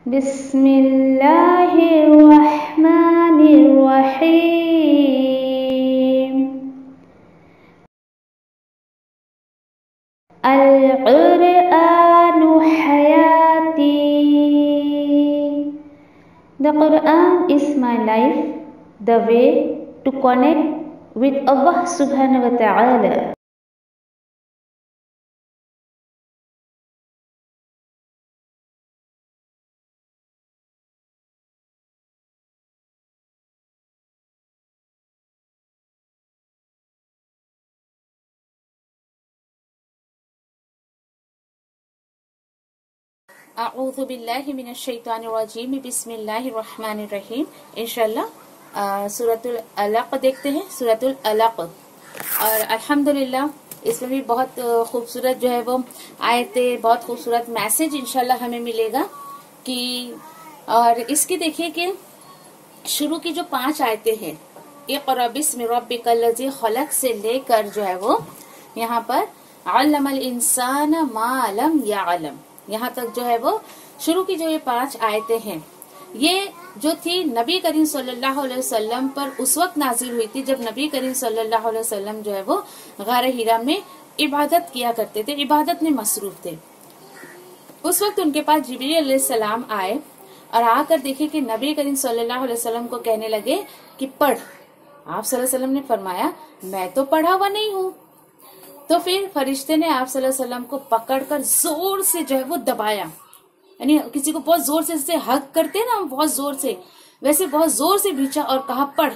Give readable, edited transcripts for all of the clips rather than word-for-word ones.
बिस्मिल्लाहिर्रहमानिर्रहीम। अल-क़ुरआनु हयाती। The Quran is my life, the way to connect with Allah subhanahu wa ta'ala. अऊज़ु बिल्लाहि मिनश शैतानिर रजीम बिस्मिल्लाहिर्रहमानिर रहीम। इंशाअल्लाह सूरतुल अलaq देखते हैं। सूरतुल अलaq और अल्हम्दुलिल्लाह इसमें भी बहुत खूबसूरत जो है वो आयतें, बहुत खूबसूरत मैसेज इंशाअल्लाह हमें मिलेगा कि और इसकी देखिए कि शुरू की जो 5 आयतें हैं इक़रा बिस्मि रब्बिकल लज़ी खलक़ से लेकर जो है वो यहाँ पर अल्लमल इंसान मा लम यअलम यहाँ तक जो है वो शुरू की जो ये 5 आयतें हैं ये जो थी नबी करीम सल्लल्लाहु अलैहि वसल्लम पर उस वक्त नाजिल हुई थी जब नबी करीम सल्लल्लाहु अलैहि वसल्लम जो है वो गार हिरा में इबादत किया करते थे, इबादत में मसरूफ थे। उस वक्त उनके पास जिब्रील अलैहिस्सलाम आए और आकर देखे कि नबी करीम सल्लल्लाहु अलैहि वसल्लम को कहने लगे कि पढ़। आप सल्लल्लाहु अलैहि वसल्लम ने फरमाया मैं तो पढ़ा हुआ नहीं हूँ। तो फिर फरिश्ते ने आप सल्लल्लाहु अलैहि वसल्लम को पकड़कर जोर से जो है वो दबाया, यानी किसी को बहुत जोर से जैसे हग करते हैं ना, बहुत जोर से, वैसे बहुत जोर से भींचा और कहा पढ़।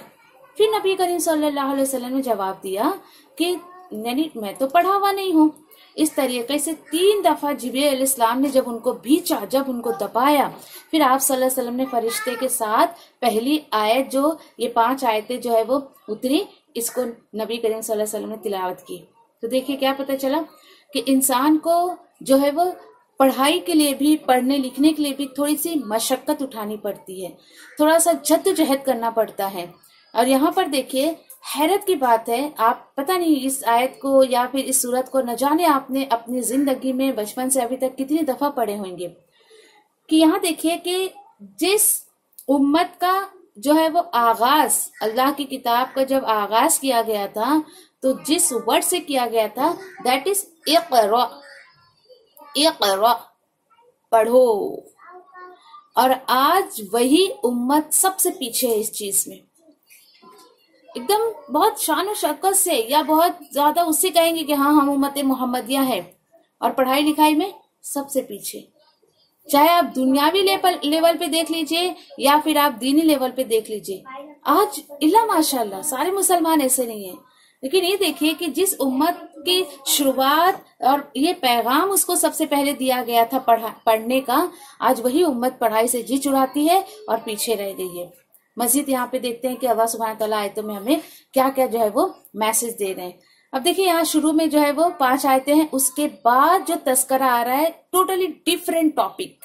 फिर नबी करीम सल्लल्लाहु अलैहि वसल्लम ने जवाब दिया कि यानी मैं तो पढ़ा हुआ नहीं हूँ। इस तरीके से 3 दफा जिब्रील अलैहिस्सलाम ने जब उनको भींचा, जब उनको दबाया, फिर आप सल्लल्लाहु अलैहि वसल्लम ने फरिश्ते के साथ पहली आयत जो ये 5 आयतें जो है वो उतरी, इसको नबी करीम सल्लल्लाहु अलैहि वसल्लम ने तिलावत की। तो देखिए क्या पता चला कि इंसान को जो है वो पढ़ाई के लिए भी, पढ़ने लिखने के लिए भी थोड़ी सी मशक्कत उठानी पड़ती है, थोड़ा सा जद्दोजहद करना पड़ता है। और यहाँ पर देखिए हैरत की बात है, आप पता नहीं इस आयत को या फिर इस सूरत को न जाने आपने अपनी जिंदगी में बचपन से अभी तक कितनी दफा पढ़े होंगे कि यहाँ देखिए कि जिस उम्मत का जो है वो आगाज, अल्लाह की किताब का जब आगाज किया गया था तो जिस वर्ड से किया गया था दैट इज इक़रा, इक़रा पढ़ो। और आज वही उम्मत सबसे पीछे है इस चीज में, एकदम बहुत शान और शौकत से या बहुत ज्यादा उससे कहेंगे कि हाँ हम उम्मत मोहम्मदिया है, और पढ़ाई लिखाई में सबसे पीछे। चाहे आप दुनियावी लेवल पे देख लीजिए या फिर आप दीनी लेवल पे देख लीजिए, आज इल्ला माशाल्लाह सारे मुसलमान ऐसे नहीं है। लेकिन ये देखिए कि जिस उम्मत की शुरुआत और ये पैगाम उसको सबसे पहले दिया गया था पढ़ने का, आज वही उम्मत पढ़ाई से जी चुराती है और पीछे रह गई है। मजीद यहाँ पे देखते हैं कि अल्लाह सुब्हानहू व तआला आयतों में हमें क्या क्या जो है वो मैसेज दे रहे हैं। अब देखिए यहाँ शुरू में जो है वो 5 आयतें हैं, उसके बाद जो तस्करा आ रहा है टोटली डिफरेंट टॉपिक,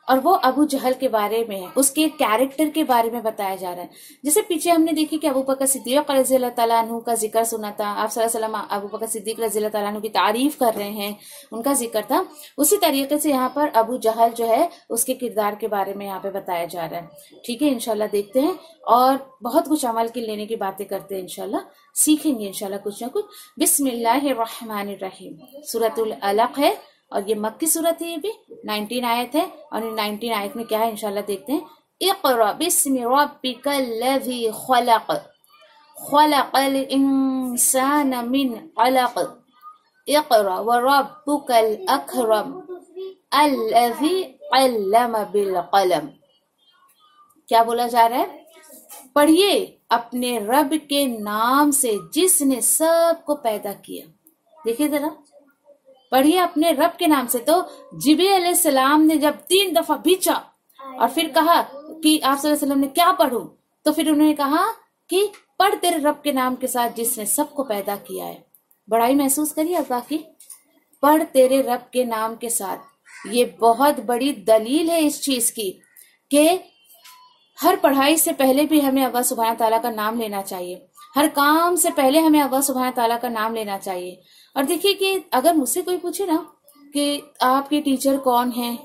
और वो अबू जहल के बारे में है, उसके कैरेक्टर के बारे में बताया जा रहा है। जैसे पीछे हमने देखी कि अबू बकर सिद्दीक रज़ियल्लाहु तआला अन्हु का जिक्र सुना था, आप सल्लल्लाहु अलैहि वसल्लम अबू बकर सिद्दीक रज़ियल्लाहु तआला अन्हु की तारीफ कर रहे हैं, उनका जिक्र था। उसी तरीके से यहाँ पर अबू जहल जो है उसके किरदार के बारे में यहाँ पे बताया जा रहा है। ठीक है, इंशाल्लाह देखते हैं और बहुत कुछ अमल के लेने की बातें करते हैं, इंशाल्लाह सीखेंगे इंशाल्लाह कुछ ना कुछ। बिस्मिल्लाहिर्रहमानिर्रहीम सूरतुल अलaq है और ये मक्की सूरत है, ये भी 19 आयत है। और 19 आयत में क्या है इंशाल्लाह देखते हैं। इक़रा बिस्मि रब्बिकल लज़ी खलक़, खलक़ल इंसान मिन अलक़, इक़रा व रब्बुकल अकरम अल्लज़ी अल्लम बिल क़लम। क्या बोला जा रहा है? पढ़िए अपने रब के नाम से जिसने सबको पैदा किया। देखिए जरा, पढ़िए अपने रब के नाम से। तो जिब्रील अलैहिस्सलाम ने जब 3 दफा भींचा और फिर कहा कि आप सल्लल्लाहु अलैहि वसल्लम ने क्या पढ़ूं, तो फिर उन्होंने कहा कि पढ़ तेरे रब के नाम के साथ जिसने सबको पैदा किया है। बड़ाई महसूस करिए अल्लाह की, पढ़ तेरे रब के नाम के साथ। ये बहुत बड़ी दलील है इस चीज की कि हर पढ़ाई से पहले भी हमें अल्लाह सुब्हानहू व तआला का नाम लेना चाहिए, हर काम से पहले हमें अल्लाह सुब्हानहू व तआला का नाम लेना चाहिए। और देखिए कि अगर मुझसे कोई पूछे ना कि आपके टीचर कौन हैं,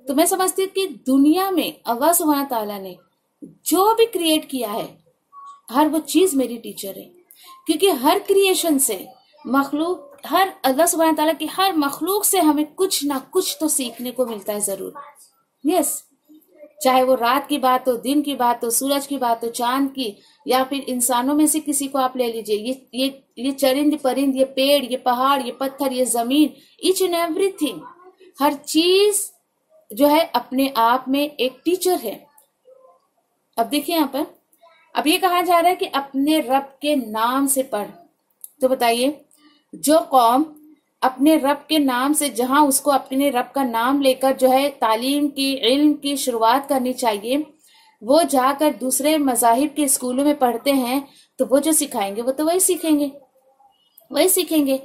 تو میں سمجھتی ہوں کہ دنیا میں اللہ سبحانہ تعالیٰ نے جو بھی کریٹ کیا ہے ہر وہ چیز میری ٹیچر ہے، کیونکہ ہر کریشن سے مخلوق، ہر اللہ سبحانہ تعالیٰ کی ہر مخلوق سے ہمیں کچھ نہ کچھ تو سیکھنے کو ملتا ہے ضرور. یس، چاہے وہ رات کی بات ہو، دن کی بات ہو، سورج کی بات ہو، چاند کی، یا پھر انسانوں میں سے کسی کو آپ لے لیجئے، یہ چرند پرند، یہ پیڑ، یہ پہاڑ، یہ پتھر، یہ زمین، ایچ اینڈ ایوری تھنگ، ہر چیز جو ہے اپنے آپ میں ایک ٹیچر ہے. اب دیکھیں یہاں پر، اب یہ کہا جا رہا ہے کہ اپنے رب کے نام سے پڑھ. تو بتائیے، جو قوم اپنے رب کے نام سے، جہاں اس کو اپنے رب کا نام لے کر جو ہے تعلیم کی، علم کی شروعات کرنی چاہیے، وہ جا کر دوسرے مذاہب کے اسکولوں میں پڑھتے ہیں تو وہ جو سکھائیں گے وہ تو وہی سیکھیں گے.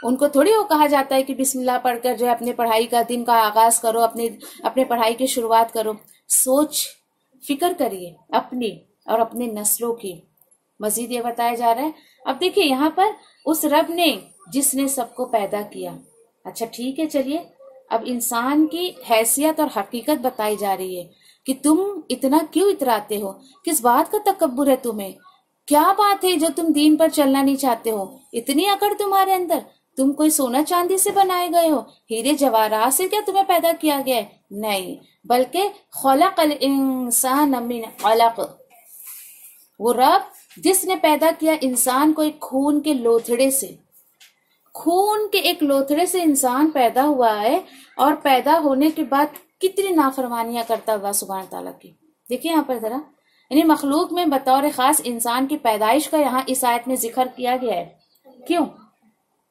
ان کو تھوڑی وہ کہا جاتا ہے کہ بسم اللہ پڑھ کر جو ہے اپنے پڑھائی کا دن کا آغاز کرو، اپنے پڑھائی کی شروعات کرو. سوچ فکر کریے اپنی اور اپنے نسلوں کی. مزید یہ بتایا جا رہا ہے، اب دیکھیے یہاں پر اس رب نے جس نے سب کو پیدا کیا. اچھا ٹھیک ہے، چلیے اب انسان کی حیثیت اور حقیقت بتائی جا رہی ہے کہ تم اتنا کیوں اتراتے ہو، کس بات کا تکبر ہے تمہیں، کیا بات ہے جو تم دین پر چلنا نہیں چاہتے ہو، اتنی اکڑ تمہارے اندر، تم کوئی سونا چاندی سے بنائے گئے ہو، ہیرے جواہرات سے کیا تمہیں پیدا کیا گیا ہے؟ نہیں، بلکہ خلق الانسان من علق، وہ رب جس نے پیدا کیا انسان کو ایک خون کے لوتھڑے سے، خون کے ایک لوتھڑے سے انسان پیدا ہوا ہے، اور پیدا ہونے کے بعد کتنی نافرمانیاں کرتا اللہ سبحانہ تعالیٰ کی. دیکھیں یہاں پر ذرا، یعنی مخلوق میں بطور خاص انسان کی پیدائش کا یہاں اس آیت میں ذکر کیا گیا ہے. کیوں؟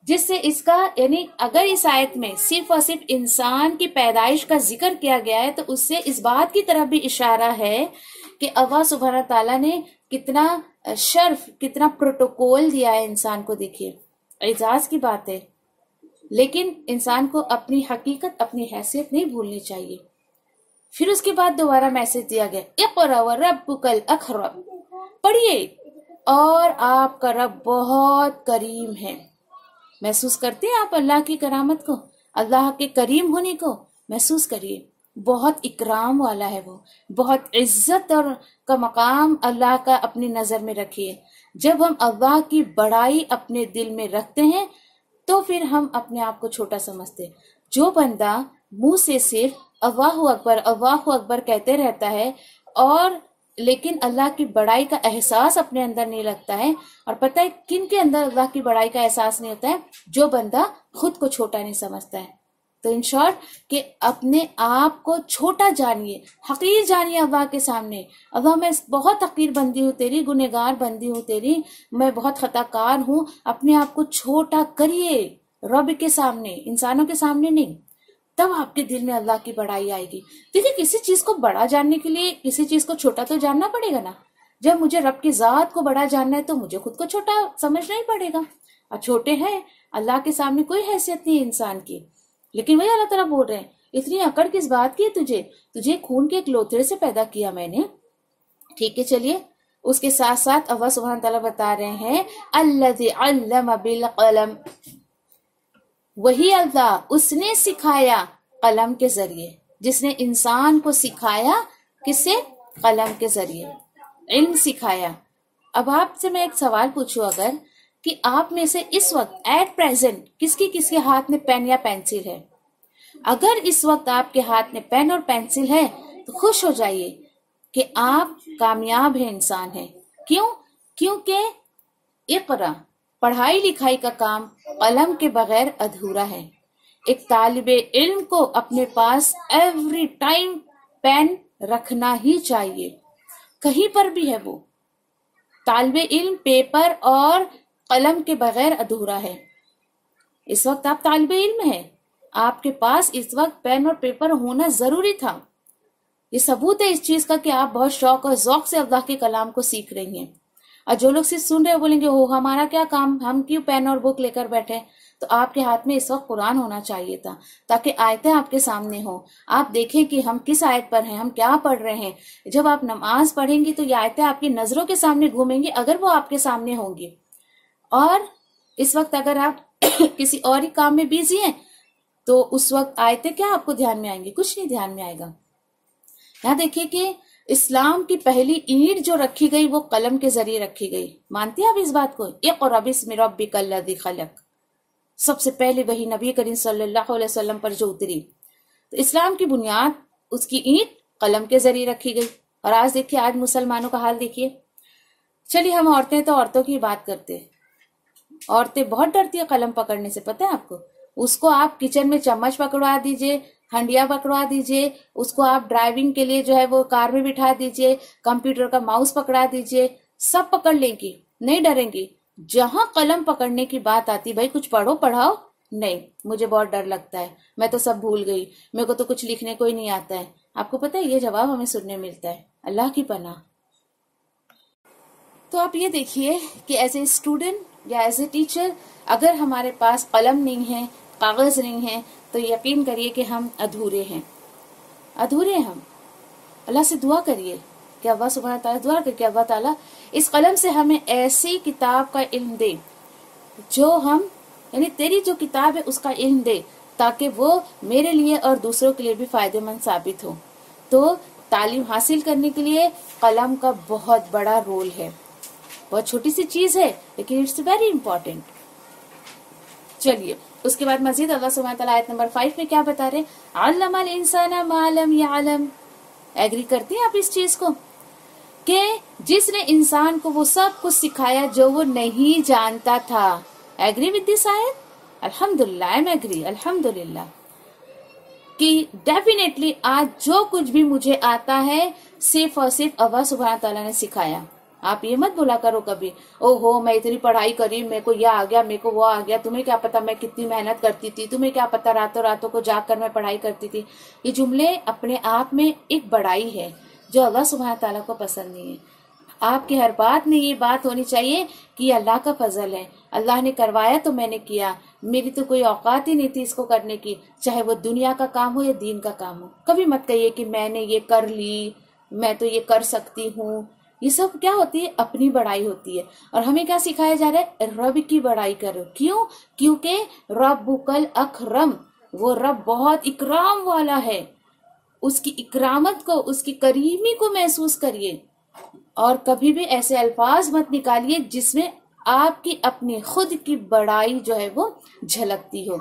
جس سے اس کا، یعنی اگر اس آیت میں صرف اور صرف انسان کی پیدائش کا ذکر کیا گیا ہے تو اس سے اس بات کی طرف بھی اشارہ ہے کہ اللہ سبحانہ تعالیٰ نے کتنا شرف، کتنا پروٹوکول دیا ہے انسان کو. دیکھیے اعزاز کی بات ہے، لیکن انسان کو اپنی حقیقت، اپنی حیثیت نہیں بھولنی چاہیے. پھر اس کے بعد دوبارہ میسج دیا گیا، اقرأ وربک الاکرم، پڑھیے اور آپ کا رب بہت کریم ہے. محسوس کرتے ہیں آپ اللہ کی کرامت کو، اللہ کے کریم ہونے کو محسوس کریے. بہت اکرام والا ہے، وہ بہت عزت اور کا مقام اللہ کا اپنی نظر میں رکھیے. جب ہم اللہ کی بڑائی اپنے دل میں رکھتے ہیں تو پھر ہم اپنے آپ کو چھوٹا سمجھتے. جو بندہ منہ سے صرف اللہ اکبر کہتے رہتا ہے اور لیکن اللہ کی بڑائی کا احساس اپنے اندر نہیں رکھتا ہے، اور پتہ ہے کن کے اندر اللہ کی بڑائی کا احساس نہیں ہوتا ہے؟ جو بندہ خود کو چھوٹا نہیں سمجھتا ہے. تو ان شارٹ کہ اپنے آپ کو چھوٹا جانیے، حقیر جانیے اللہ کے سامنے. اللہ میں بہت حقیر بندی ہوں تیری، گنہگار بندی ہوں تیری، میں بہت خطا کار ہوں. اپنے آپ کو چھوٹا کریے رب کے سامنے، انسانوں کے سامنے نہیں. تب آپ کے دل میں اللہ کی بڑائی آئے گی. دیکھیں کسی چیز کو بڑا جاننے کے لیے کسی چیز کو چھوٹا تو جاننا پڑے گا نا. جب مجھے رب کی ذات کو بڑا جاننا ہے تو مجھے خود کو چھوٹا سمجھنا ہی پڑے گا. اور چھوٹے ہیں اللہ کے سامنے، کوئی حیثیت نہیں ہے انسان کی. لیکن وہی اللہ تعالیٰ بول رہے ہیں اتنی اکڑ کس بات کی ہے تجھے خون کے ایک لوتھڑے سے پیدا کیا میں نے. ٹھیک ہے چلیے، اس کے ساتھ ساتھ اللہ سبحانہ تعالیٰ بتا رہے ہیں الذی علم بالقلم، وہی اللہ اس نے سکھایا قلم کے ذریعے، جس نے انسان کو سکھایا، کس سے؟ قلم کے ذریعے علم سکھایا. اب آپ سے میں ایک سوال پوچھوں، اگر کہ آپ میں سے اس وقت ایٹ پریزنٹ کس کے ہاتھ میں پین یا پینسل ہے؟ اگر اس وقت آپ کے ہاتھ میں پین اور پینسل ہے تو خوش ہو جائیے کہ آپ کامیاب ہیں، انسان ہیں. کیوں؟ کیونکہ اقرا، پڑھائی لکھائی کا کام قلم کے بغیر ادھورا ہے. ایک طالب علم کو اپنے پاس ایوری ٹائم پین رکھنا ہی چاہیے، کہیں پر بھی ہے وہ. طالب علم پیپر اور قلم کے بغیر ادھورا ہے. اس وقت آپ طالب علم ہیں، آپ کے پاس اس وقت پین اور پیپر ہونا ضروری تھا. یہ ثبوت ہے اس چیز کا کہ آپ بہت شوق اور ذوق سے اللہ کے کلام کو سیکھ رہی ہیں. اور جو لوگ صرف سن رہے بولیں گے ہمارا کیا کام، ہم کیوں پین اور بک لے کر بیٹھے، تو آپ کے ہاتھ میں اس وقت قرآن ہونا چاہیے تھا تاکہ آیتیں آپ کے سامنے ہوں. آپ دیکھیں کہ ہم کس آیت پر ہیں، ہم کیا پڑھ رہے ہیں. جب آپ نماز پڑھیں گی تو یہ آیتیں آپ کی نظروں کے سامنے گھومیں گی اگر وہ آپ کے سامنے ہوں گی. اور اس وقت اگر آپ کسی اور ہی کام میں بیزی ہیں तो उस वक्त आयतें क्या आपको ध्यान में आएंगी? कुछ नहीं ध्यान में आएगा। यहाँ देखिए कि इस्लाम की पहली ईंट जो रखी गई वो कलम के जरिए रखी गई। मानते हैं आप इस बात को? इक़रा बिस्मि रब्बिकल लज़ी खलक़, सबसे पहले वही नबी करीम सल्लल्लाहु अलैहि वसल्लम पर जो उतरी। तो इस्लाम की बुनियाद, उसकी ईंट कलम के जरिए रखी गई। और आज देखिए, आज मुसलमानों का हाल देखिए। चलिए हम औरतें तो औरतों की बात करते हैं। औरतें बहुत डरती है कलम पकड़ने से, पता है आपको? उसको आप किचन में चम्मच पकड़वा दीजिए, हंडिया पकड़वा दीजिए, उसको आप ड्राइविंग के लिए जो है वो कार में बिठा दीजिए, कंप्यूटर का माउस पकड़ा दीजिए, सब पकड़ लेंगी, नहीं डरेंगी। जहां कलम पकड़ने की बात आती, भाई कुछ पढ़ो पढ़ाओ, नहीं मुझे बहुत डर लगता है, मैं तो सब भूल गई, मेरे को तो कुछ लिखने को ही नहीं आता है। आपको पता है ये जवाब हमें सुनने मिलता है। अल्लाह की पनाह। तो आप ये देखिए कि एज ए स्टूडेंट या एज ए टीचर, अगर हमारे पास कलम नहीं है, कागज नहीं है, तो यकीन करिए कि हम अधूरे हैं, अधूरे हैं हम। अल्लाह से दुआ करिए कि अल्लाह सुब्हानहू तआला, दुआ करके अल्लाह ताला इस कलम से हमें ऐसी किताब का इल्म दे जो हम, यानी तेरी जो किताब है उसका इल्म दे, ताकि वो मेरे लिए और दूसरों के लिए भी फायदेमंद साबित हो। तो तालीम हासिल करने के लिए कलम का बहुत बड़ा रोल है। बहुत छोटी सी चीज है लेकिन इट्स वेरी इंपॉर्टेंट। चलिए उसके बाद मजीद अल्लाह सुब्हानहू व तआला आयत नंबर 5 में क्या बता रहे? अल्लमल इंसाना मा लम यअलम। एग्री करते हैं आप इस चीज को कि जिसने इंसान को वो सब कुछ सिखाया जो वो नहीं जानता था। एग्री विद दिस आयत? अल्हम्दुलिल्लाह, आई एम एग्री, अल्हम्दुलिल्लाह, कि डेफिनेटली आज जो कुछ भी मुझे आता है सिर्फ और सिर्फ अल्लाह सुब्हानहू व तआला ने सिखाया। आप ये मत बोला करो कभी, ओहो मैं इतनी पढ़ाई करी, मेरे को यह आ गया, मेरे को वो आ गया, तुम्हें क्या पता मैं कितनी मेहनत करती थी, तुम्हें क्या पता रातों रातों को जाग कर मैं पढ़ाई करती थी। ये जुमले अपने आप में एक बड़ाई है जो अल्लाह सुब्हानहू तआला को पसंद नहीं है। आपकी हर बात में ये बात होनी चाहिए कि अल्लाह का फजल है, अल्लाह ने करवाया तो मैंने किया, मेरी तो कोई औकात ही नहीं थी इसको करने की, चाहे वो दुनिया का काम हो या दीन का काम हो। कभी मत कहिए कि मैंने ये कर ली, मैं तो ये कर सकती हूँ। ये सब क्या होती है? अपनी बड़ाई होती है। और हमें क्या सिखाया जा रहा है? रब की बड़ाई करो। क्यों? क्योंकि रब्बुकल अकरम, वो रब बहुत इकराम वाला है। उसकी इकरामत को, उसकी करीमी को महसूस करिए। और कभी भी ऐसे अल्फाज मत निकालिए जिसमें आपकी अपनी खुद की बड़ाई जो है वो झलकती हो।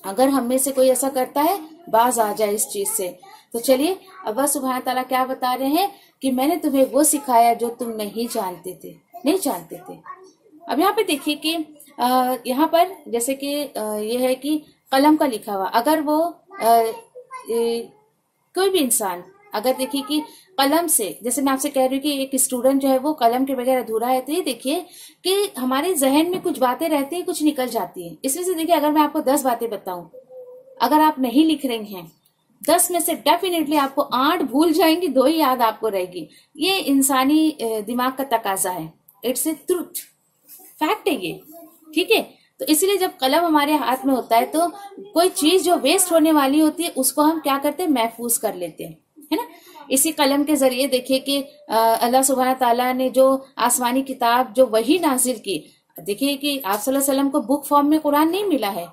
अगर हम में से कोई ऐसा करता है, बाज आ जाए इस चीज से। तो चलिए अल्लाह सुब्हानहू तआला क्या बता रहे हैं कि मैंने तुम्हें वो सिखाया जो तुम नहीं जानते थे, नहीं जानते थे। अब यहाँ पे देखिए कि यहाँ पर जैसे कि ये है कि कलम का लिखा हुआ, अगर वो कोई भी इंसान अगर देखिए कि कलम से, जैसे मैं आपसे कह रही हूँ कि एक स्टूडेंट जो है वो कलम के बगैर अधूरा है, तो ये देखिए कि हमारे जहन में कुछ बातें रहती हैं, कुछ निकल जाती हैं। इसमें से देखिए अगर मैं आपको 10 बातें बताऊं, अगर आप नहीं लिख रही हैं, 10 में से डेफिनेटली आपको 8 भूल जाएंगी, 2 ही याद आपको रहेगी। ये इंसानी दिमाग का तकाजा है, इट्स ए ट्रूथ, फैक्ट है ये, ठीक है। तो इसीलिए जब कलम हमारे हाथ में होता है तो कोई चीज जो वेस्ट होने वाली होती है उसको हम क्या करते हैं? महफूज कर लेते हैं, है ना। इसी कलम के जरिए देखिए कि अल्लाह सुब्हानहू तआला ने जो आसमानी किताब जो वही नाजिल की, देखिए कि आप सल्लल्लाहु अलैहि वसल्लम को बुक फॉर्म में कुरान नहीं मिला है,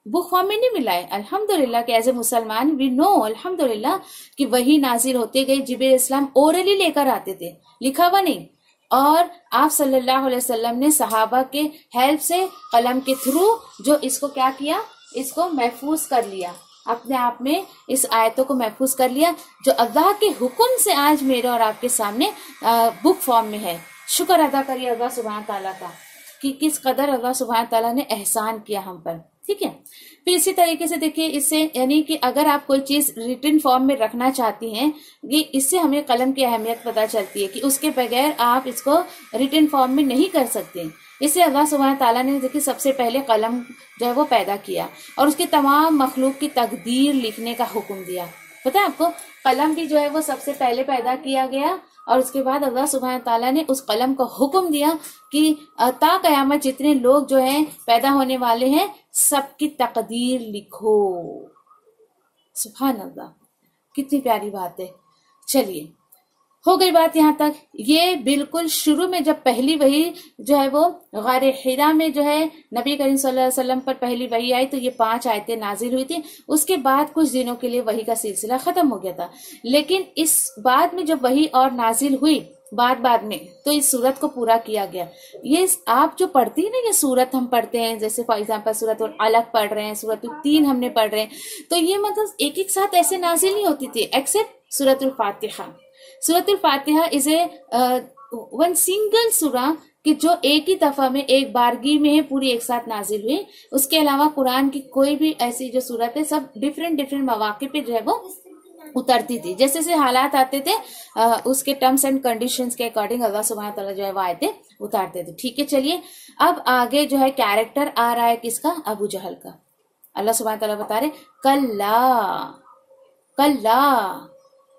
बुक फॉर्म में नहीं मिला है। अल्हम्दुलिल्लाह कि एज ए मुसलमान वी नो अल्हम्दुलिल्लाह कि वही नाजिल होते गए। जिब्रील इस्लाम ओरली लेकर आते थे, लिखा हुआ नहीं। और आप सल्लल्लाहु अलैहि वसल्लम ने सहाबा के हेल्प से कलम के थ्रू जो इसको क्या किया? इसको महफूज कर लिया, अपने आप में इस आयतों को महफूज कर लिया, जो अल्लाह के हुक्म से आज मेरे और आपके सामने बुक फॉर्म में है। शुक्र अदा करिए अल्लाह सुब्हानहू तआला का कि किस कदर अल्लाह सुब्हानहू तआला ने एहसान किया हम पर, ठीक है। फिर इसी तरीके से देखिए इससे, यानी कि अगर आप कोई चीज रिटन फॉर्म में रखना चाहती हैं, ये इससे हमें कलम की अहमियत पता चलती है कि उसके बगैर आप इसको रिटन फॉर्म में नहीं कर सकते। इससे अल्लाह सुब्हानहू तआला ने देखिए सबसे पहले कलम जो है वो पैदा किया और उसके तमाम मखलूक की तकदीर लिखने का हुक्म दिया। पता है आपको, कलम भी जो है वो सबसे पहले पैदा किया गया और उसके बाद अल्लाह सुब्हानहू तआला ने उस कलम को हुक्म दिया कि ता कयामत जितने लोग जो हैं पैदा होने वाले हैं सबकी तकदीर लिखो। सुभान अल्लाह, कितनी प्यारी बात है। चलिए हो गई बात यहाँ तक। ये बिल्कुल शुरू में जब पहली वही जो है वो गारे हिरा में जो है नबी करीम सल्लल्लाहु अलैहि वसल्लम पर पहली वही आई तो ये 5 आयतें नाजिल हुई थी। उसके बाद कुछ दिनों के लिए वही का सिलसिला खत्म हो गया था। लेकिन इस बाद में जब वही और नाजिल हुई बाद में तो इस सूरत को पूरा किया गया। ये आप जो पढ़ती है ना, ये सूरत हम पढ़ते हैं, जैसे फॉर एग्जाम्पल सूरतुल अलक पढ़ रहे हैं, सूरतुल तीन हमने पढ़ रहे हैं, तो ये मतलब एक एक साथ ऐसे नाजिल नहीं होती थी except Suratul Fatiha. Suratul Fatiha is a one single सूरा कि जो एक ही दफा में एक बारगी में है पूरी एक साथ नाजिल हुई। उसके अलावा कुरान की कोई भी ऐसी जो सूरत है सब डिफरेंट मौके पे जो है वो उतरती थी। जैसे जैसे हालात आते थे उसके टर्म्स एंड कंडीशंस के अकॉर्डिंग अल्लाह सुब्हानहू व तआला जो है वो आयतें उतारते थे। ठीक है, चलिए अब आगे जो है कैरेक्टर आ रहा है किसका, अबू जहल का। अल्लाह सुब्हानहू व तआला बता रहे कल्ला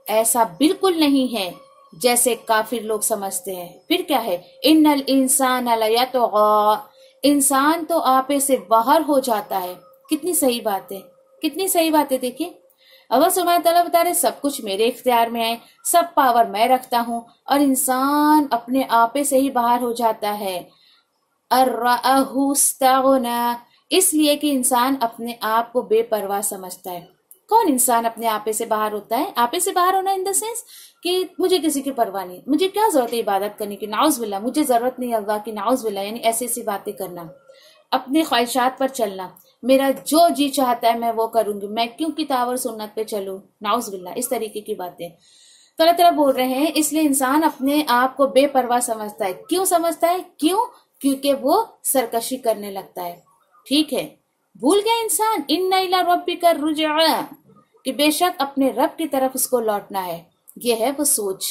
ऐसा बिल्कुल नहीं है जैसे काफिर लोग समझते हैं। फिर क्या है, इन्नल इंसान लयतगा, इंसान तो आपे से बाहर हो जाता है। कितनी सही बात है, कितनी सही बात है। देखिए अल्लाह सुब्हानहू व तआला बता रहे सब कुछ मेरे इख्तियार में है, सब पावर मैं रखता हूँ और इंसान अपने आपे से ही बाहर हो जाता है। अर्रअहु इस्तगना, इसलिए कि इंसान अपने आप को बेपरवाह समझता है। कौन इंसान अपने आपे से बाहर होता है? आपे से बाहर होना इन द सेंस कि मुझे किसी की परवाह नहीं, मुझे क्या जरूरत है इबादत करने की, नाउज़ बिल्लाह, मुझे जरूरत नहीं अल्लाह की, नाउज़ बिल्लाह। यानी ऐसी ऐसी बातें करना, अपने ख्वाहिशात पर चलना, मेरा जो जी चाहता है मैं वो करूंगी, मैं क्यों किताब और सुन्नत पे चलूं, नाउज़ बिल्लाह, इस तरीके की बातें तो अल्लाह ताला बोल रहे हैं। इसलिए इंसान अपने आप को बेपरवाह समझता है। क्यों समझता है? क्योंकि वो सरकशी करने लगता है। ठीक है, भूल गया इंसान इन्ना इला रब्बिका रुजआ, कि बेशक अपने रब की तरफ उसको लौटना है। ये है वो सोच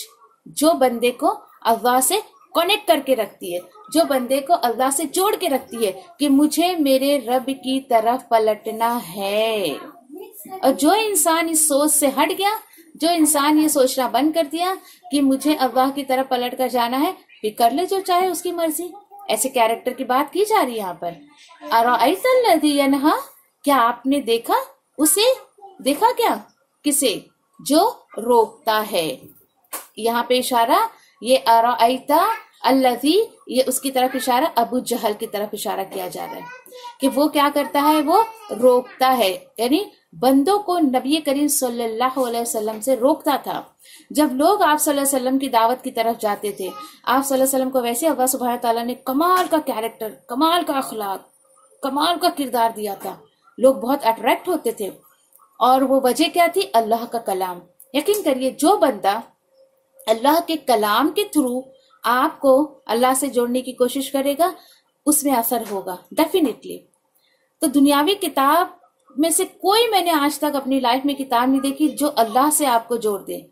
जो बंदे को अल्लाह से कनेक्ट करके रखती है, जो बंदे को अल्लाह से जोड़ के रखती है कि मुझे मेरे रब की तरफ पलटना है। और जो इंसान इस सोच से हट गया, जो इंसान ये सोचना बंद कर दिया कि मुझे अल्लाह की तरफ पलट कर जाना है, फिर कर ले जो चाहे उसकी मर्जी। ऐसे कैरेक्टर की बात की जा रही है यहाँ पर। अराअयतल्लज़ी यनहा, क्या आपने देखा उसे? देखा क्या? किसे? जो रोकता है। यहाँ पे इशारा ये अराअयता अल्लज़ी, ये उसकी तरफ इशारा, अबू जहल की तरफ इशारा किया जा रहा है कि वो क्या करता है, वो रोकता है। यानी बंदों को नबी करीम सल्लल्लाहु अलैहि वसल्लम से रोकता था। जब लोग आप सल्लल्लाहु अलैहि वसल्लम की दावत की तरफ जाते थे, आप सल्लल्लाहु अलैहि वसल्लम को वैसे अल्लाह सुब्हानहू व तआला ने कमाल का कैरेक्टर, कमाल का अखलाक, कमाल का किरदार दिया था। लोग बहुत अट्रैक्ट होते थे और वो वजह क्या थी? अल्लाह का कलाम। यकीन करिए जो बंदा अल्लाह के कलाम के थ्रू आपको अल्लाह से जोड़ने की कोशिश करेगा उसमें असर होगा डेफिनेटली। तो दुनियावी किताब में से कोई मैंने आज तक अपनी लाइफ में किताब नहीं देखी जो अल्लाह से आपको जोड़ दे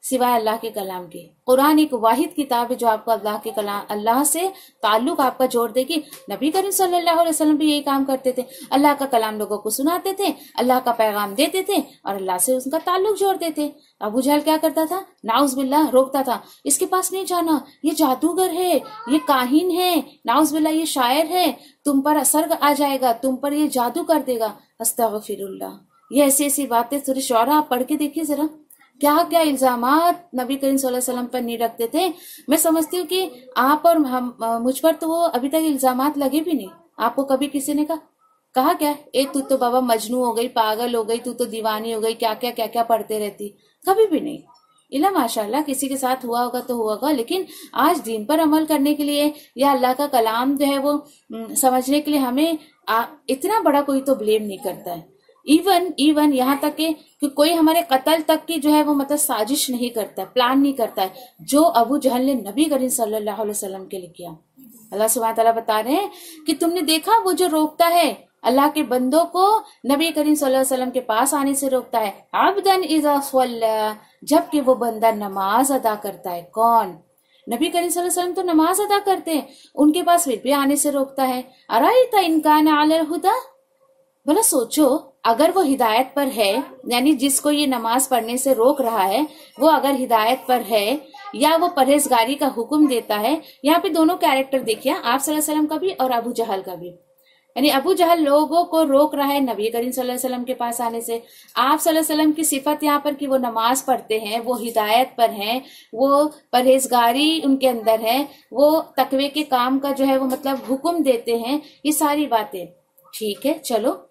सिवाय अल्लाह के कलाम के। कुरान एक वाहिद किताब है जो आपको अल्लाह के कलाम, अल्लाह से ताल्लुक आपका जोड़ देगी। नबी करीम सल्लल्लाहु अलैहि वसल्लम भी यही काम करते थे, अल्लाह का कलाम लोगों को सुनाते थे, अल्लाह का पैगाम देते थे और अल्लाह से उसका ताल्लुक जोड़ते थे। अबू जहल क्या करता था? नाउज़ बिल्लाह, रोकता था, इसके पास नहीं जाना, ये जादूगर है, ये काहिन है, नाउज़ बिल्लाह ये शायर है, तुम पर असर आ जाएगा, तुम पर ये जादू कर देगा। अस्तगफिरुल्लाह। ये ऐसी ऐसी बातें सूरह शुअरा आप पढ़ के देखिए जरा, क्या क्या इल्जामात नबी करीम सल्लल्लाहु अलैहि वसल्लम पर नहीं रखते थे। मैं समझती हूँ कि आप और हम, मुझ पर तो वो अभी तक इल्जामात लगे भी नहीं। आपको कभी किसी ने कहा क्या, ए तू तो बाबा मजनू हो गई, पागल हो गई, तू तो दीवानी हो गई, क्या क्या पढ़ते रहती? कभी भी नहीं। इला माशाल्लाह किसी के साथ हुआ होगा तो हुआ होगा, लेकिन आज दीन पर अमल करने के लिए या अल्लाह का कलाम जो है वो समझने के लिए हमें इतना बड़ा कोई तो ब्लेम नहीं करता है। इवन यहाँ तक कि कोई हमारे कत्ल तक की जो है वो मतलब साजिश नहीं करता, प्लान नहीं करता है, जो अबू जहल ने नबी करीम सल्लल्लाहु अलैहि वसल्लम के लिए किया। अल्लाह सुब्हानहू व तआला बता रहे हैं कि तुमने देखा वो जो रोकता है अल्लाह के बंदों को नबी करीम सल्लल्लाहु अलैहि वसल्लम के पास आने से रोकता है। अब्दन इज़ा सल्ला, जबकि वो बंदा नमाज अदा करता है। कौन? नबी करीम सल्लल्लाहु अलैहि वसल्लम तो नमाज अदा करते हैं, उनके पास फिर भी आने से रोकता है। अराइता इन कान अलल हुदा, भला सोचो अगर वो हिदायत पर है, यानी जिसको ये नमाज पढ़ने से रोक रहा है वो अगर हिदायत पर है या वो परहेजगारी का हुक्म देता है। यहाँ पे दोनों कैरेक्टर देखिए, आप सल्लल्लाहु अलैहि वसल्लम का भी और अबू जहल का भी। यानी अबू जहल लोगों को रोक रहा है नबी करीम सल्लल्लाहु अलैहि वसल्लम के पास आने से। आप सल्लल्लाहु अलैहि वसल्लम की सिफत यहाँ पर कि वो नमाज पढ़ते हैं, वो हिदायत पर हैं, वो परहेजगारी उनके अंदर है, वो तकवे के काम का जो है वो मतलब हुक्म देते हैं, ये सारी बातें ठीक है चलो।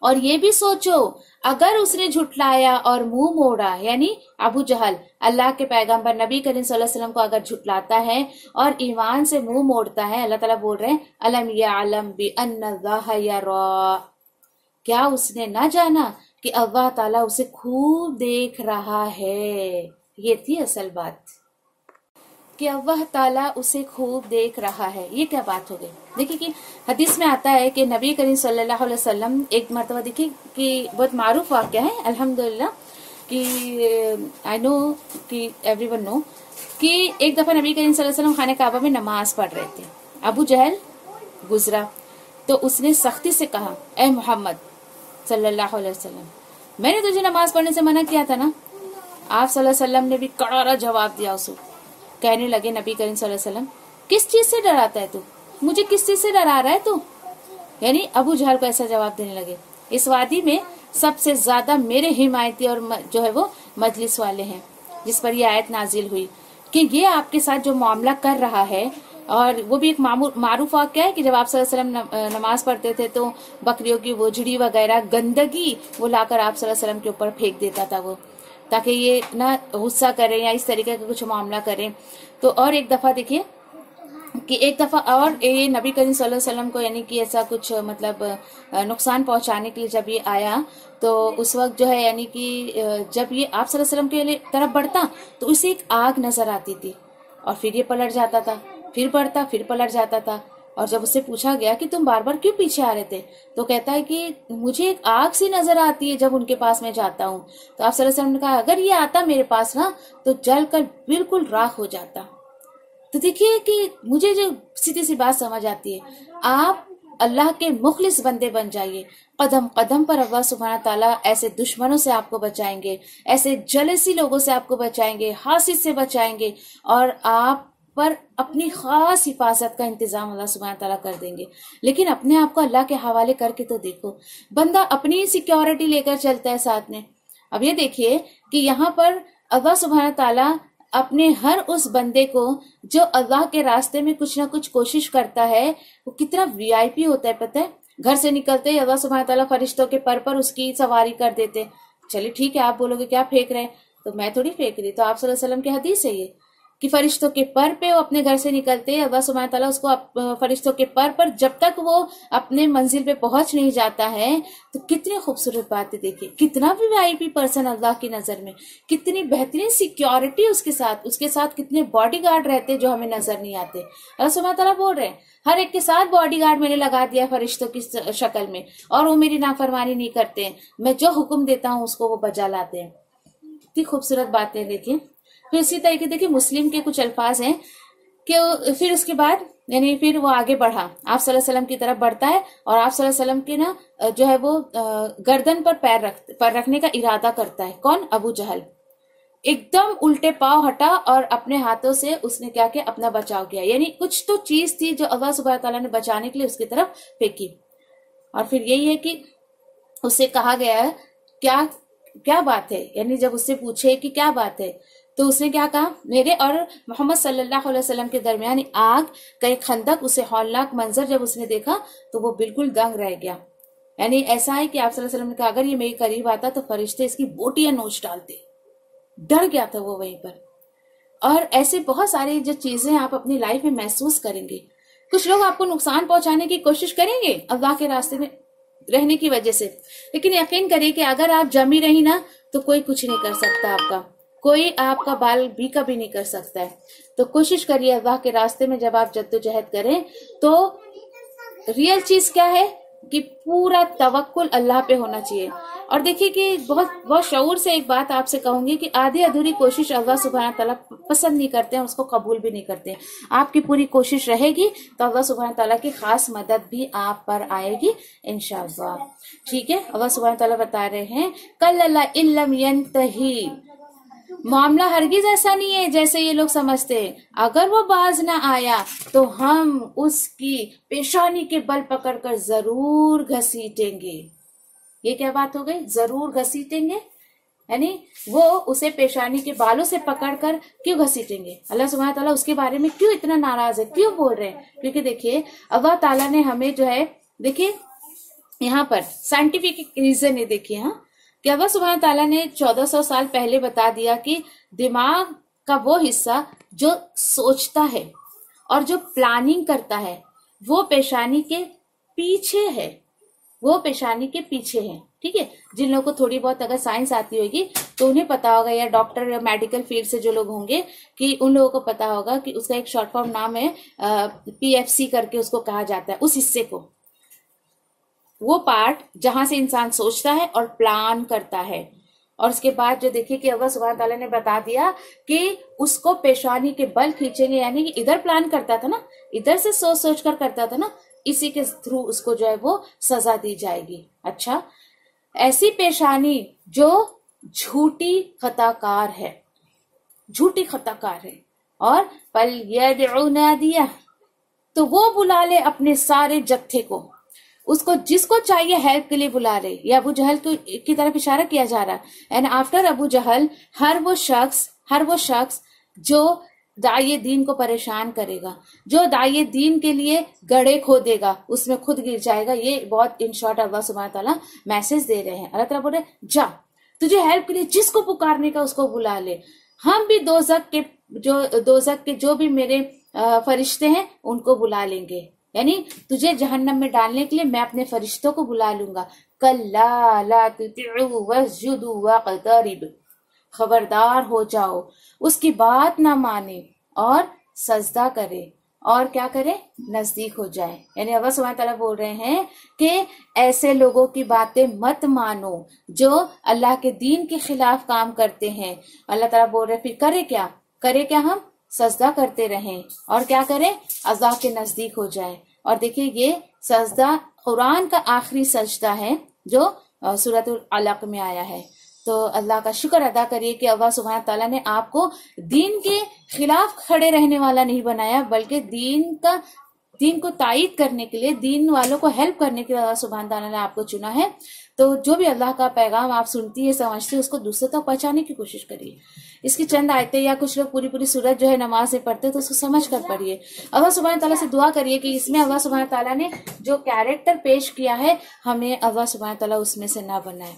और ये भी सोचो अगर उसने झुटलाया और मुंह मोड़ा, यानी अबू जहल अल्लाह के पैगंबर नबी करीम सल्लल्लाहु अलैहि वसल्लम को अगर झुटलाता है और ईमान से मुंह मोड़ता है, अल्लाह ताला बोल रहे हैं अलम यअलम बि अन्नल्लाह यरा, क्या उसने ना जाना कि अल्लाह ताला उसे खूब देख रहा है। ये थी असल बात कि अल्लाह ताला उसे खूब देख रहा है। ये क्या बात हो गई। देखिए कि हदीस में आता है कि नबी करीम सल्लल्लाहु अलैहि वसल्लम एक मर्तबा, देखिए कि बहुत मारूफ वाक़या है अल्हम्दुलिल्लाह, कि आई नो कि एवरीवन नो कि एक दफा नबी करीम सल्लल्लाहु अलैहि वसल्लम खाने काबा में नमाज पढ़ रहे थे। अबू जहल गुजरा तो उसने सख्ती से कहा, ए मोहम्मद सल्लल्लाहु अलैहि वसल्लम, मैंने तुझे नमाज पढ़ने से मना किया था ना। आप सल्लल्लाहु अलैहि वसल्लम ने भी करारा जवाब दिया उसे। कहने लगे नबी करीम सल्लल्लाहु अलैहि वसल्लम, किस चीज से डराता है तू, मुझे किस चीज से डरा रहा है तू। यानी अबू जहल को ऐसा जवाब देने लगे। इस वादी में सबसे ज्यादा मेरे हिमायती और जो है वो मजलिस वाले हैं, जिस पर यह आयत नाजिल हुई कि ये आपके साथ जो मामला कर रहा है, और वो भी एक मारूफ वाक़या है कि जब आप सल्लल्लाहु अलैहि वसल्लम नमाज पढ़ते थे तो बकरियों की वोजड़ी वगैरह गंदगी वो लाकर आप सल्लल्लाहु अलैहि वसल्लम के ऊपर फेंक देता था वो, ताकि ये ना गुस्सा करें या इस तरीके का कुछ मामला करें। तो और एक दफा देखिए कि एक दफा और ये नबी करीम सल्लल्लाहु अलैहि वसल्लम को यानी कि ऐसा कुछ मतलब नुकसान पहुंचाने के लिए जब ये आया तो उस वक्त जो है यानी कि जब ये आप सल्लल्लाहु अलैहि वसल्लम के तरफ बढ़ता तो उसे एक आग नजर आती थी और फिर ये पलट जाता था, फिर बढ़ता फिर पलट जाता था। और जब उससे पूछा गया कि तुम बार बार क्यों पीछे आ रहे थे, तो कहता है कि मुझे एक आग सी नजर आती है जब उनके पास मैं जाता हूँ। तो आप सल्लल्लाहु अलैहि वसल्लम ने कहा अगर ये आता मेरे पास ना तो जल कर बिल्कुल राख हो जाता। तो देखिए कि मुझे जो सीधी सी बात समझ आती है, आप अल्लाह के मुखलिस बंदे बन जाइए। कदम कदम पर अल्लाह सुब्हाना ताला ऐसे दुश्मनों से आपको बचाएंगे, ऐसे जलसी लोगों से आपको बचाएंगे, हासिद से बचाएंगे, और आप पर अपनी खास हिफाजत का इंतजाम अल्लाह सुब्हाना ताला कर देंगे। लेकिन अपने आप को अल्लाह के हवाले करके तो देखो, बंदा अपनी सिक्योरिटी लेकर चलता है साथ में। अब ये देखिए कि यहाँ पर अल्लाह सुब्हाना ताला अपने हर उस बंदे को जो अल्लाह के रास्ते में कुछ ना कुछ कोशिश करता है, वो कितना वीआईपी होता है पता है। घर से निकलते ही अल्लाह सुब्हाना ताला फरिश्तों के पर उसकी सवारी कर देते। चलिए ठीक है, आप बोलोगे क्या फेंक रहे हैं, तो मैं थोड़ी फेंक रही, तो आप सल्लल्लाहु अलैहि वसल्लम की हदीस है ये कि फरिश्तों के पर पे वो अपने घर से निकलते हैं, अल्लाह सुब्हाना ताला उसको फरिश्तों के पर जब तक वो अपने मंजिल पे पहुंच नहीं जाता है। तो कितनी खूबसूरत बात है, देखिए कितना भी वीआईपी पर्सन अल्लाह की नजर में, कितनी बेहतरीन सिक्योरिटी उसके साथ कितने बॉडीगार्ड रहते हैं जो हमें नजर नहीं आते। अल्लाह सुब्हाना ताला बोल रहे हैं हर एक के साथ बॉडीगार्ड मैंने लगा दिया फरिश्तों की शक्ल में, और वो मेरी नाफरमानी नहीं करते हैं, मैं जो हुक्म देता हूँ उसको वो बजा लाते हैं। कितनी खूबसूरत बातें देखिए। फिर इसी तरीके देखिए मुस्लिम के कुछ अल्फाज हैं कि फिर उसके बाद यानी फिर वो आगे बढ़ा, आप सल्लल्लाहु अलैहि वसल्लम की तरफ बढ़ता है और आप सल्लल्लाहु अलैहि वसल्लम के ना जो है वो गर्दन पर पैर रखने का इरादा करता है। कौन? अबू जहल। एकदम उल्टे पांव हटा और अपने हाथों से उसने क्या किया, अपना बचाव किया। यानी कुछ तो चीज थी जो अल्लाह सुब्हाना ताला ने बचाने के लिए उसकी तरफ फेंकी। और फिर यही है कि उससे कहा गया है क्या क्या बात है, यानी जब उससे पूछे कि क्या बात है तो उसने क्या कहा, मेरे और मोहम्मद सल्लल्लाहु अलैहि वसल्लम के दरमियान आग का एक खंदक, उसे हौलनाक मंजर जब उसने देखा तो वो बिल्कुल दंग रह गया। यानी ऐसा है कि आप सल्लल्लाहु अलैहि वसल्लम ने कहा अगर ये मेरे करीब आता तो फरिश्ते इसकी बोटियां नोच डालते। डर गया था वो वहीं पर। और ऐसे बहुत सारी जो चीजें आप अपनी लाइफ में महसूस करेंगे। कुछ लोग आपको नुकसान पहुंचाने की कोशिश करेंगे अल्लाह के रास्ते में रहने की वजह से, लेकिन यकीन करिए कि अगर आप जमी रही ना तो कोई कुछ नहीं कर सकता, आपका कोई आपका बाल भी कभी नहीं कर सकता है। तो कोशिश करिए अल्लाह के रास्ते में जब आप जद्दोजहद करें तो रियल चीज क्या है कि पूरा तवक्कुल अल्लाह पे होना चाहिए। और देखिए कि बहुत शऊर से एक बात आपसे कहूंगी कि आधी अधूरी कोशिश अल्लाह सुब्हाना ताला पसंद नहीं करते हैं, उसको कबूल भी नहीं करते हैं। आपकी पूरी कोशिश रहेगी तो अल्लाह सुब्हाना ताला की खास मदद भी आप पर आएगी इंशाअल्लाह। ठीक है, अल्लाह सुब्हाना ताला बता रहे हैं कल्ला इल्लम यंतही, معاملہ ہرگز ایسا نہیں ہے جیسے یہ لوگ سمجھتے ہیں. اگر وہ باز نہ آیا تو ہم اس کی پیشانی کے بل پکڑ کر ضرور گھسیٹیں گے. یہ کیا بات ہو گئی؟ ضرور گھسیٹیں گے، یعنی وہ اسے پیشانی کے بالوں سے پکڑ کر کیوں گھسیٹیں گے؟ اللہ سبحانہ تعالیٰ اس کے بارے میں کیوں اتنا ناراض ہے، کیوں بول رہے ہیں؟ کیونکہ دیکھیے اللہ تعالیٰ نے ہمیں جو ہے، دیکھیے یہاں پر سائنٹیفک ریزن ہے، دیکھیے ہاں کہ اللہ سبحانہ تعالیٰ نے 1400 سال پہلے بتا دیا کہ دماغ کا وہ حصہ جو سوچتا ہے اور جو پلاننگ کرتا ہے وہ پیشانی کے پیچھے ہے، وہ پیشانی کے پیچھے ہے. ٹھیک ہے، جن لوگوں کو تھوڑی بہت اگر سائنس آتی ہوگی تو انہیں پتا ہوگا، یا ڈاکٹر یا میڈیکل فیلڈ سے جو لوگ ہوں گے کہ ان لوگوں کو پتا ہوگا کہ اس کا ایک شارٹ فارم نام ہے PFC کر کے اس کو کہا جاتا ہے. اس حصے کو، وہ پارٹ جہاں سے انسان سوچتا ہے اور پلان کرتا ہے. اور اس کے بعد جو دیکھیے کہ اللہ سبحانہ تعالیٰ نے بتا دیا کہ اس کو پیشانی کے بل کھینچیں گے، یعنی کہ ادھر پلان کرتا تھا نا، ادھر سے سوچ سوچ کر کرتا تھا نا، اسی کے تھرو اس کو جو ہے وہ سزا دی جائے گی. اچھا، ایسی پیشانی جو جھوٹی خطا کار ہے، جھوٹی خطا کار ہے، اور فَلْيَدْعُ نَادِيَهُ، تو وہ بلا لے اپنے سارے جتھے کو، اس کو جس کو چاہیے ہیلپ کے لیے بلا لے. یا ابو جہل کی طرف اشارہ کیا جا رہا ہے. اینڈ آفٹر ابو جہل ہر وہ شخص جو داعی دین کو پریشان کرے گا، جو داعی دین کے لیے گڑھے کھودے گا، اس میں خود گر جائے گا. یہ بہت ان شارٹ اللہ سبحانہ تعالیٰ میسج دے رہے ہیں. اللہ تعالیٰ بول رہے جا، تجھے ہیلپ کے لیے جس کو پکارنے کا اس کو بلا لے. ہم بھی دوزخ کے جو بھی میرے فرشتے ہیں ان کو بلا لیں گے، یعنی تجھے جہنم میں ڈالنے کے لیے میں اپنے فرشتوں کو بلا لوں گا. کَلَّا لَا تُطِعْهُ وَاسْجُدُوا وَاقْتَرِبْ، خبردار ہو جاؤ، اس کی بات نہ مانے اور سجدہ کرے، اور کیا کرے؟ نزدیک ہو جائے. یعنی اللہ سبحانہ تعالیٰ بول رہے ہیں کہ ایسے لوگوں کی باتیں مت مانو جو اللہ کے دین کے خلاف کام کرتے ہیں. اللہ تعالیٰ بول رہے پھر کرے کیا ہم سجدہ کرتے رہیں، اور کیا کریں؟ اللہ کے نزدیک ہو جائے. اور دیکھیں یہ سجدہ قرآن کا آخری سجدہ ہے جو سورۃ العلق میں آیا ہے. تو اللہ کا شکر ادا کریے کہ اللہ سبحانہ تعالیٰ نے آپ کو دین کے خلاف کھڑے رہنے والا نہیں بنایا، بلکہ دین کو تائید کرنے کے لیے، دین والوں کو ہیلپ کرنے کے لیے اللہ سبحانہ تعالیٰ نے آپ کو چنا ہے. تو جو بھی اللہ کا پیغام آپ سنتی ہے، سمجھتی ہے، اس کو دوسروں تک پہنچانے کی کوشش کریے. اس کی چند آیتیں، یا کچھ لوگ پوری سورت جو ہے نماز سے پڑھتے تو اس کو سمجھ کر پڑھیے. اللہ سبحانہ تعالیٰ سے دعا کریے کہ اس میں اللہ سبحانہ تعالیٰ نے جو کیریکٹر پیش کیا ہے ہمیں اللہ سبحانہ تعالیٰ اس میں سے نہ بنائے،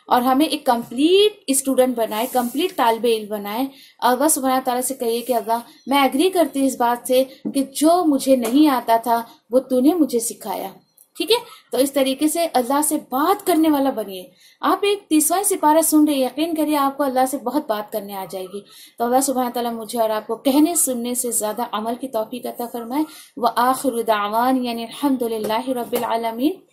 اور ہمیں ایک کمپلیٹ اسٹوڈنٹ بنائے، کمپلیٹ طالب علم بنائے. اللہ سبحانہ تعالیٰ سے کہیے کہ اللہ میں ایگری کرتی ہوں اس بات سے کہ جو مجھے نہیں آتا تھا وہ تو نے مجھے سکھایا. ٹھیک ہے، تو اس طریقے سے اللہ سے بات کرنے والا بنیے. آپ ایک 30واں سپارہ سن رہے، یقین کریے آپ کو اللہ سے بہت بات کرنے آ جائے گی. تو اللہ سبحانہ تعالیٰ مجھے اور آپ کو کہنے سننے سے زیادہ عمل کی توفیق عطا فرمائے. وآخر دعوان یعنی الحمدللہ رب العالمین.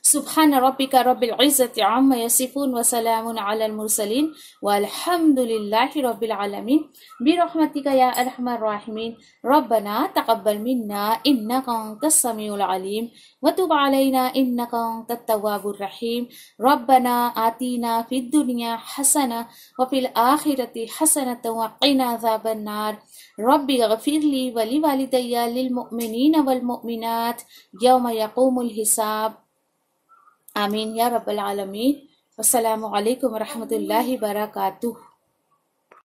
سبحان ربک رب العزت عما یصفون وسلام علی المرسلین والحمد للہ رب العالمین. برحمتک یا ارحم الراحمین. ربنا تقبل منا انک انت السمیع العلیم وتب علینا انک انت التواب الرحیم. ربنا آتینا فی الدنیا حسنہ وفی الآخرۃ حسنۃ وقنا عذاب النار. رب اغفر لی ولوالدی للمؤمنین والمؤمنات یوم یقوم الحساب. آمین یا رب العالمین. السلام علیکم ورحمۃ اللہ وبرکاتہ.